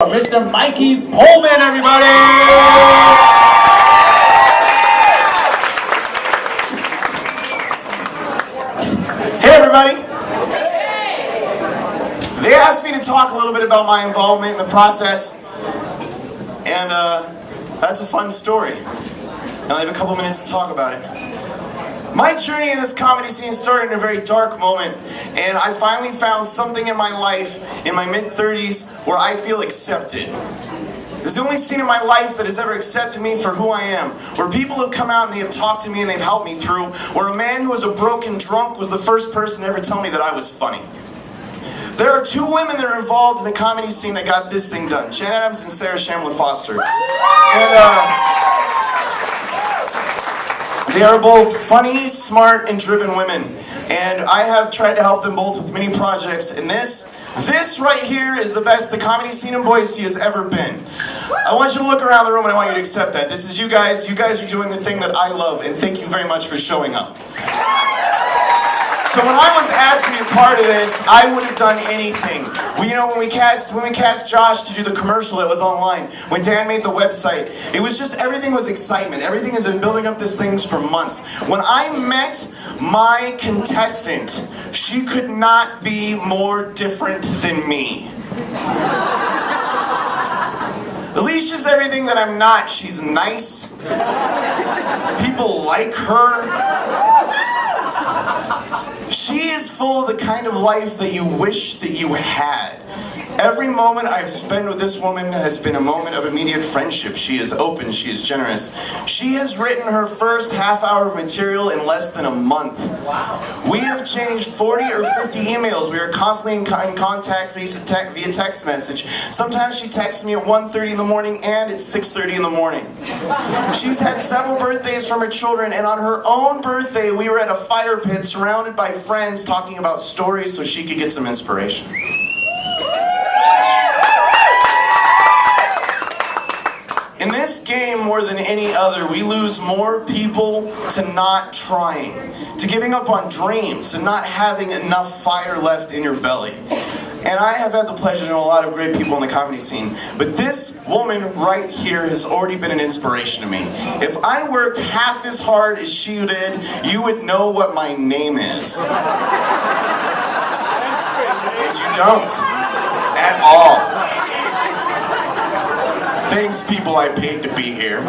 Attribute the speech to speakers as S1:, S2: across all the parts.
S1: Mr. Mikey Pullman, everybody! Hey, everybody! They asked me to talk a little bit about my involvement in the process, and that's a fun story. And I have a couple minutes to talk about it. My journey in this comedy scene started in a very dark moment, and I finally found something in my life in my mid-30s where I feel accepted. This is the only scene in my life that has ever accepted me for who I am, where people have come out and they have talked to me and they've helped me through, where a man who was a broken drunk was the first person to ever tell me that I was funny. There are two women that are involved in the comedy scene that got this thing done, Jen Adams and Sarah Shamlin Foster. They are both funny, smart, and driven women, and I have tried to help them both with many projects, and this right here is the best the comedy scene in Boise has ever been. I want you to look around the room and I want you to accept that. This is you guys. You guys are doing the thing that I love, and thank you very much for showing up. So when I was asked to be a part of this, I would have done anything. When we cast Josh to do the commercial that was online, when Dan made the website, it was just, everything was excitement. Everything has been building up these things for months. When I met my contestant, she could not be more different than me. Alicia's everything that I'm not. She's nice. People like her. She is full of the kind of life that you wish that you had. Every moment I've spent with this woman has been a moment of immediate friendship. She is open, she is generous. She has written her first half hour of material in less than a month. Wow. We have changed 40 or 50 emails. We are constantly in contact via text message. Sometimes she texts me at 1:30 in the morning and it's 6:30 in the morning. She's had several birthdays from her children, and on her own birthday we were at a fire pit surrounded by friends talking about stories so she could get some inspiration. In this game, more than any other, we lose more people to not trying, to giving up on dreams, to not having enough fire left in your belly. And I have had the pleasure to know a lot of great people in the comedy scene, but this woman right here has already been an inspiration to me. If I worked half as hard as she did, you would know what my name is. And you don't. At all. Thanks, people I paid to be here.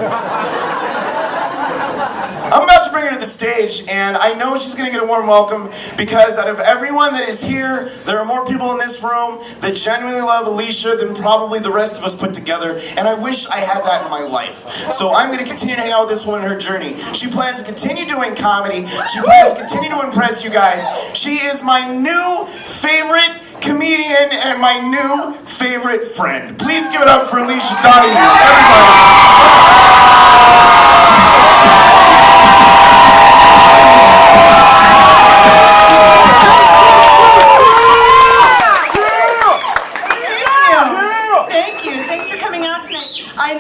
S1: I'm about to bring her to the stage, and I know she's going to get a warm welcome because out of everyone that is here, there are more people in this room that genuinely love Alisha than probably the rest of us put together, and I wish I had that in my life. So I'm going to continue to hang out with this woman in her journey. She plans to continue doing comedy. She plans to continue to impress you guys. She is my new favorite comedian and my new favorite friend. Please give it up for Alisha Donahue, everybody.
S2: Thank you. Thanks for coming out tonight. I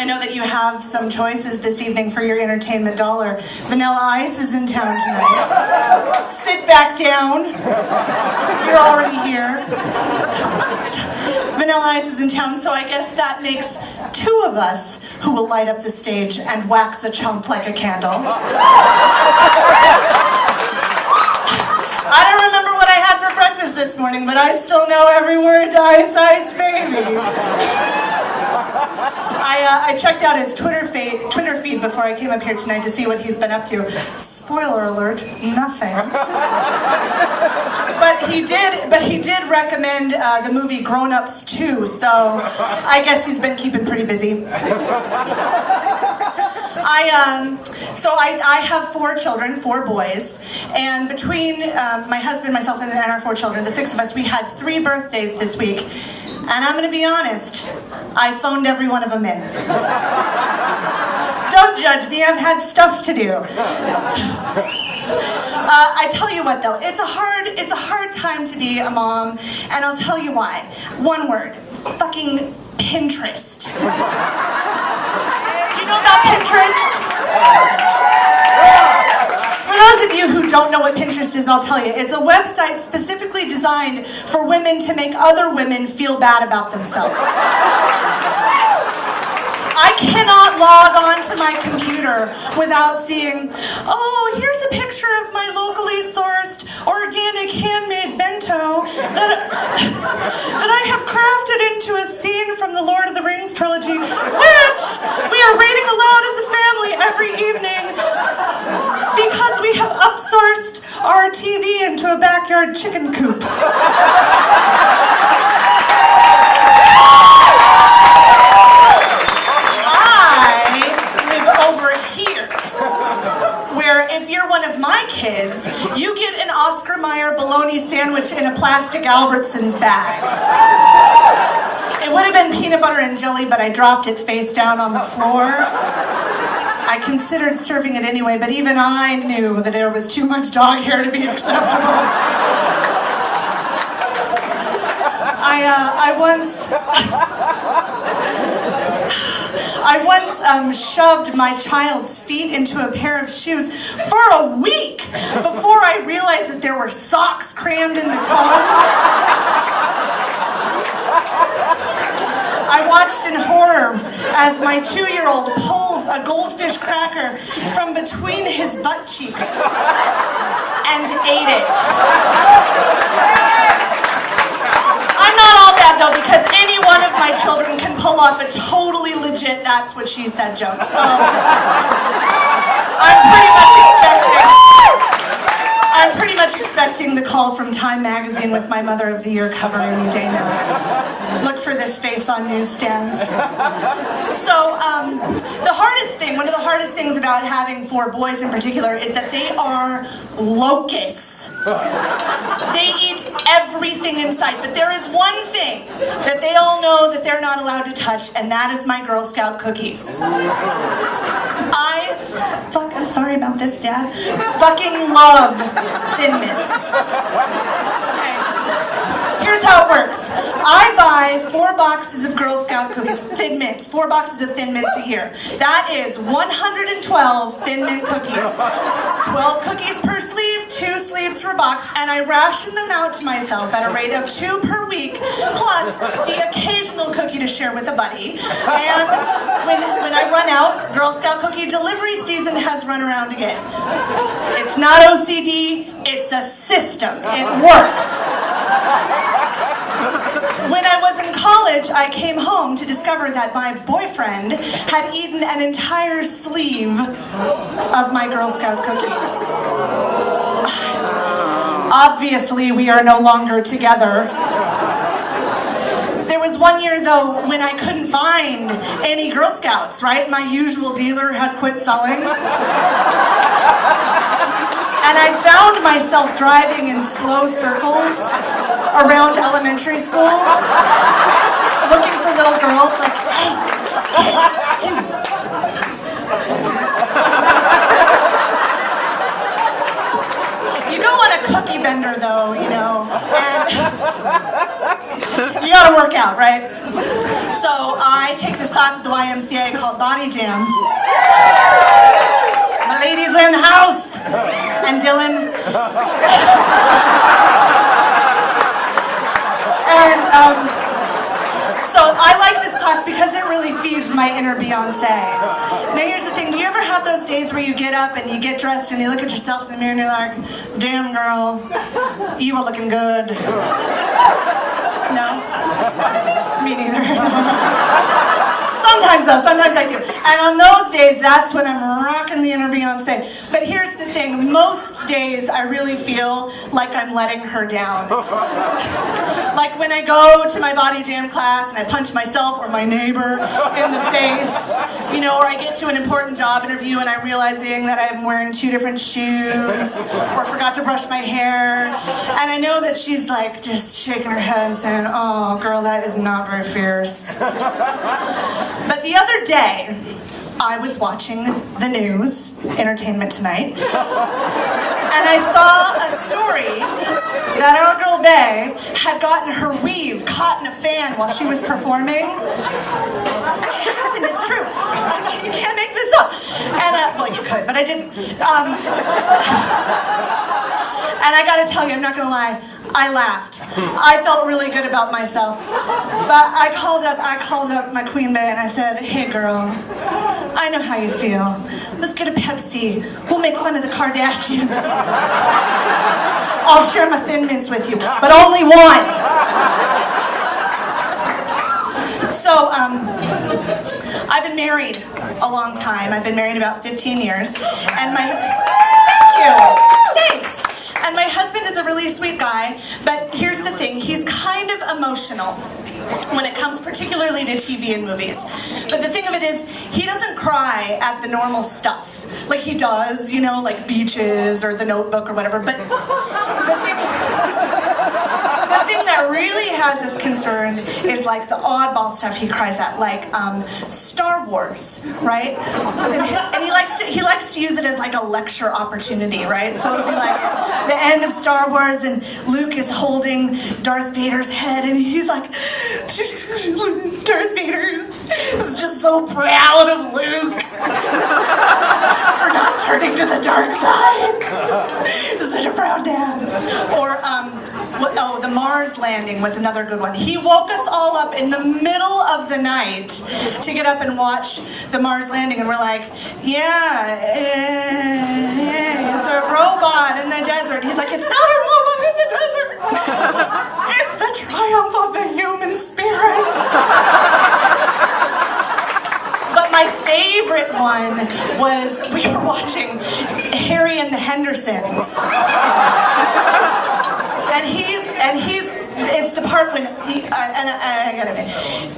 S2: know that you have some choices this evening for your entertainment dollar. Vanilla Ice is in town tonight. Sit back down. You're already here. Vanilla Ice is in town, so I guess that makes two of us who will light up the stage and wax a chump like a candle. I don't remember what I had for breakfast this morning, but I still know every word to Ice Ice Baby. I checked out his Twitter feed before I came up here tonight to see what he's been up to. Spoiler alert, nothing. But he did recommend the movie Grown Ups 2, so I guess he's been keeping pretty busy. I have 4 children, 4 boys, and between my husband, myself, and our 4 children, the 6 of us, we had 3 birthdays this week. And I'm going to be honest, I phoned every one of them in. Don't judge me, I've had stuff to do. I tell you what though, it's a hard time to be a mom, and I'll tell you why. One word, fucking Pinterest. Do you know about Pinterest? For those of you who don't know what Pinterest is, I'll tell you. It's a website specifically designed for women to make other women feel bad about themselves. I cannot log on to my computer without seeing, oh, here's a picture of my locally sourced organic handmade bento that I have crafted into a scene from the Lord of the Rings trilogy, which we are reading aloud as a family every evening because we have upsourced our TV into a backyard chicken coop. If you're one of my kids, you get an Oscar Mayer bologna sandwich in a plastic Albertsons bag. It would have been peanut butter and jelly, but I dropped it face down on the floor. I considered serving it anyway, but even I knew that there was too much dog hair to be acceptable. I once shoved my child's feet into a pair of shoes for a week before I realized that there were socks crammed in the toes. I watched in horror as my 2-year-old pulled a goldfish cracker from between his butt cheeks and ate it. I'm not all bad though, because any one of my children can pull off a totally legit "that's what she said" joke. So I'm pretty much expecting the call from Time magazine with my Mother of the Year cover any day now. Look for this face on newsstands. So one of the hardest things about having 4 boys in particular is that they are locusts. They eat everything in sight, but there is one thing that they all know that they're not allowed to touch, and that is my Girl Scout cookies. I'm sorry about this, Dad. Fucking love Thin Mints. Okay. Here's how it works. I buy 4 boxes of Girl Scout cookies, Thin Mints, 4 boxes of Thin Mints a year. That is 112 Thin Mint cookies. 12 cookies per sleeve, 2 sleeves per box, and I ration them out to myself at a rate of 2 per week, plus the occasional cookie to share with a buddy. And when I run out, Girl Scout cookie delivery season has run around again. It's not OCD, it's a system. It works. When I was in college, I came home to discover that my boyfriend had eaten an entire sleeve of my Girl Scout cookies. Obviously, we are no longer together. There was one year, though, when I couldn't find any Girl Scouts, right? My usual dealer had quit selling. And I found myself driving in slow circles around elementary schools, looking for little girls like, hey. You go on a cookie bender though, you know, and you gotta work out, right? So I take this class at the YMCA called Body Jam. My ladies are in the house, and Dylan. And so I like this class because it really feeds my inner Beyonce. Now here's the thing, do you ever have those days where you get up and you get dressed and you look at yourself in the mirror and you're like, damn girl, you are looking good. No? Me neither. Sometimes though, sometimes I do. And on those days, that's when I'm rocking the inner Beyonce. But here's the thing, most days I really feel like I'm letting her down. Like when I go to my Body Jam class and I punch myself or my neighbor in the face, you know, or I get to an important job interview and I'm realizing that I'm wearing 2 different shoes or forgot to brush my hair. And I know that she's like just shaking her head and saying, oh girl, that is not very fierce. But the other day, I was watching the news, Entertainment Tonight, and I saw a story that our girl Bay had gotten her weave caught in a fan while she was performing. It happened, it's true. You can't make this up. And, well, you could, but I didn't. And I gotta tell you, I'm not gonna lie, I laughed. I felt really good about myself. But I called up my queen bee and I said, hey girl, I know how you feel. Let's get a Pepsi. We'll make fun of the Kardashians. I'll share my Thin Mints with you, but only one. So, I've been married a long time. I've been married about 15 years. And thank you, thanks. And my husband is a really sweet guy, but here's the thing, he's kind of emotional when it comes particularly to TV and movies. But the thing of it is, he doesn't cry at the normal stuff. Like he does, you know, like Beaches or The Notebook or whatever, but the thing that really has us concerned is like the oddball stuff he cries at, like Star Wars, right? And he likes to use it as like a lecture opportunity, right? So it'll be like the end of Star Wars and Luke is holding Darth Vader's head and he's like, Darth Vader is just so proud of Luke for not turning to the dark side. He's such a proud dad. Or the Mars landing was another good one. He woke us all up in the middle of the night to get up and watch the Mars landing, and we're like, yeah, it's a robot in the desert. He's like, it's not a robot in the desert. It's the triumph of the human spirit. But my favorite one was, we were watching Harry and the Hendersons. And it's the part when I gotta admit,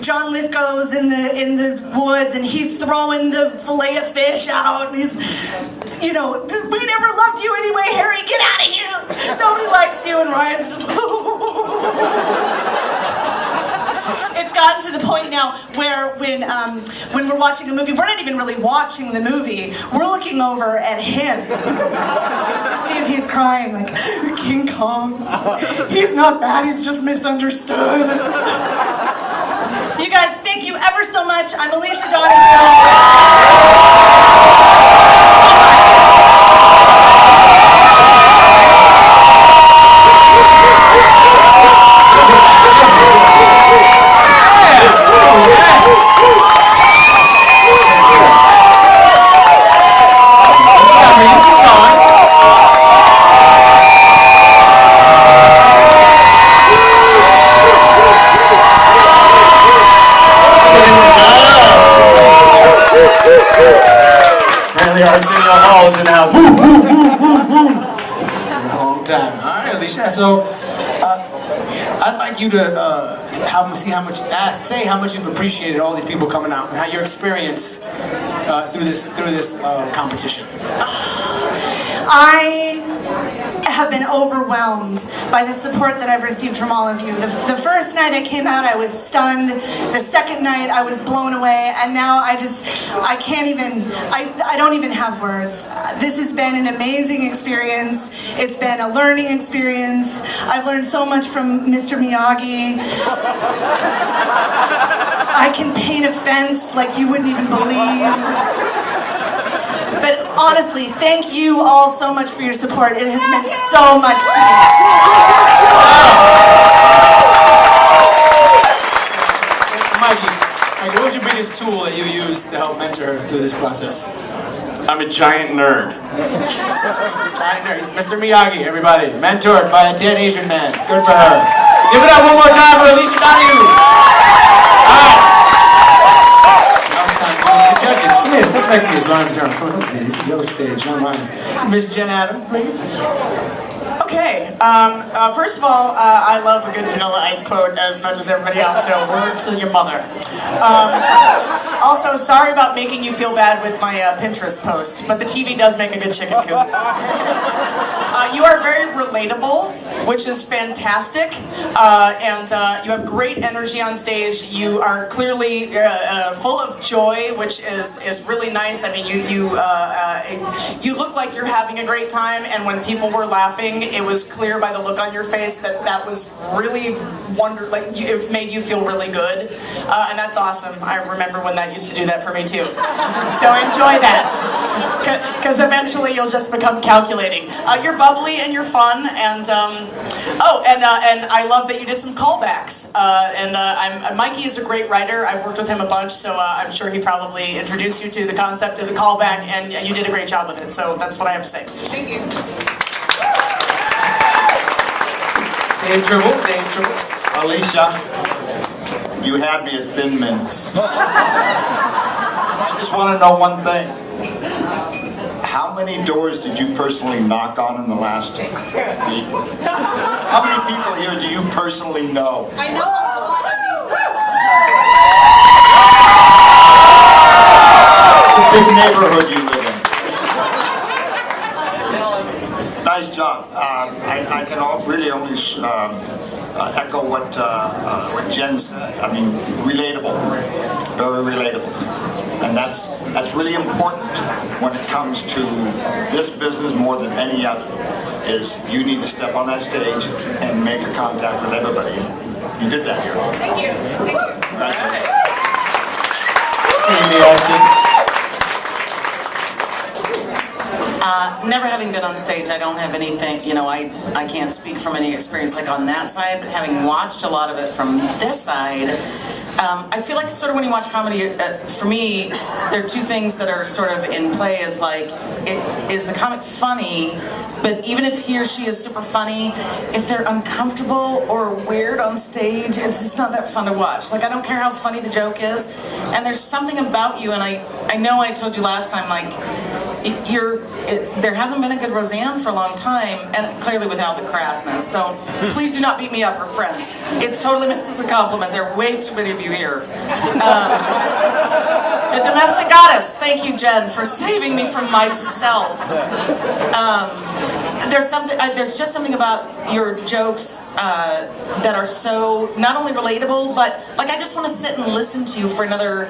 S2: John Lithgow's in the woods and he's throwing the fillet of fish out and he's, you know, we never loved you anyway, Harry, get out of here. Nobody likes you, and Ryan's just It's gotten to the point now where when we're watching a movie, we're not even really watching the movie. We're looking over at him to see if he's crying, like, King Kong. He's not bad, he's just misunderstood. You guys, thank you ever so much. I'm Alisha Donahue.
S1: Apparently Arsenio Hall is in the house. Woo, woo, woo, woo, woo.
S3: It's been a long time. All right, Alisha. So, I'd like you to say how much you've appreciated all these people coming out and how your experience through this competition.
S2: I have been overwhelmed by the support that I've received from all of you. The first night I came out, I was stunned. The second night, I was blown away. And now I don't even have words. This has been an amazing experience. It's been a learning experience. I've learned so much from Mr. Miyagi. I can paint a fence like you wouldn't even believe. But honestly, thank you all so much for your support. It has meant so much to me.
S3: Mikey, what was your biggest tool that you used to help mentor her through this process?
S1: I'm a giant nerd.
S3: Giant nerd. He's Mr. Miyagi, everybody. Mentored by a dead Asian man. Good for her. Give it up one more time for Alisha Donahue. All right. Judges, come here, step next to you so I'm turn. Come on, this is your stage, not mine. Miss Jen Adams, please.
S4: Okay, first of all, I love a good Vanilla Ice quote as much as everybody else, so word to your mother. Also, sorry about making you feel bad with my Pinterest post, but the TV does make a good chicken coop. You are very relatable, which is fantastic. And you have great energy on stage. You are clearly full of joy, which is really nice. I mean, you look like you're having a great time, and when people were laughing, it was clear by the look on your face that was really it made you feel really good, and that's awesome. I remember when that used to do that for me too. So enjoy that, because eventually you'll just become calculating. You're bubbly and you're fun, and and I love that you did some callbacks. Mikey is a great writer. I've worked with him a bunch, so I'm sure he probably introduced you to the concept of the callback, and you did a great job with it. So that's what I have to say.
S2: Thank you.
S3: Dave Tribble, Dave Tribble.
S5: Alisha, you had me at Thin Mints. I just want to know one thing. How many doors did you personally knock on in the last week? How many people here do you personally know?
S2: I know a lot of
S5: It's a
S2: these.
S5: big neighborhood you live in. Nice job. I can really only echo what Jen said. I mean, relatable, very relatable, and that's really important when it comes to this business more than any other. Is you need to step on that stage and make a contact with everybody. You did that here.
S2: Thank you. Thank you.
S5: Congratulations.
S6: Never having been on stage, I don't have anything, I can't speak from any experience like on that side, but having watched a lot of it from this side, I feel like sort of when you watch comedy, for me, there are two things that are sort of in play is like, is the comic funny, but even if he or she is super funny, if they're uncomfortable or weird on stage, it's not that fun to watch. Like, I don't care how funny the joke is, and there's something about you, and I know I told you last time, like, there hasn't been a good Roseanne for a long time, and clearly without the crassness. Please do not beat me up, we're friends. It's totally meant as a compliment. There are way too many of you here. A domestic goddess. Thank you, Jen, for saving me from myself. There's just something about your jokes that are so not only relatable, but like I just want to sit and listen to you for another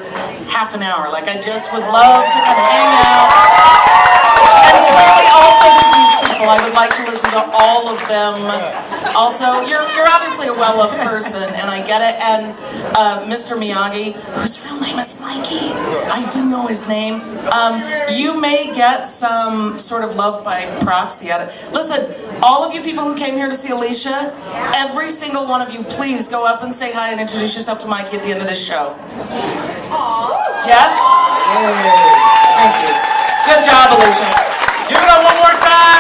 S6: half an hour. Like I just would love to kind of hang out. And clearly also to these people, I would like to listen to all of them. Also, you're obviously a well-loved person, and I get it. And Mr. Miyagi, whose real name is Mikey, I do know his name. You may get some sort of love by proxy at it. Listen, all of you people who came here to see Alisha, every single one of you, please go up and say hi and introduce yourself to Mikey at the end of this show. Aww. Yes? Thank you. Good job, Alisha.
S3: Give it up one more time.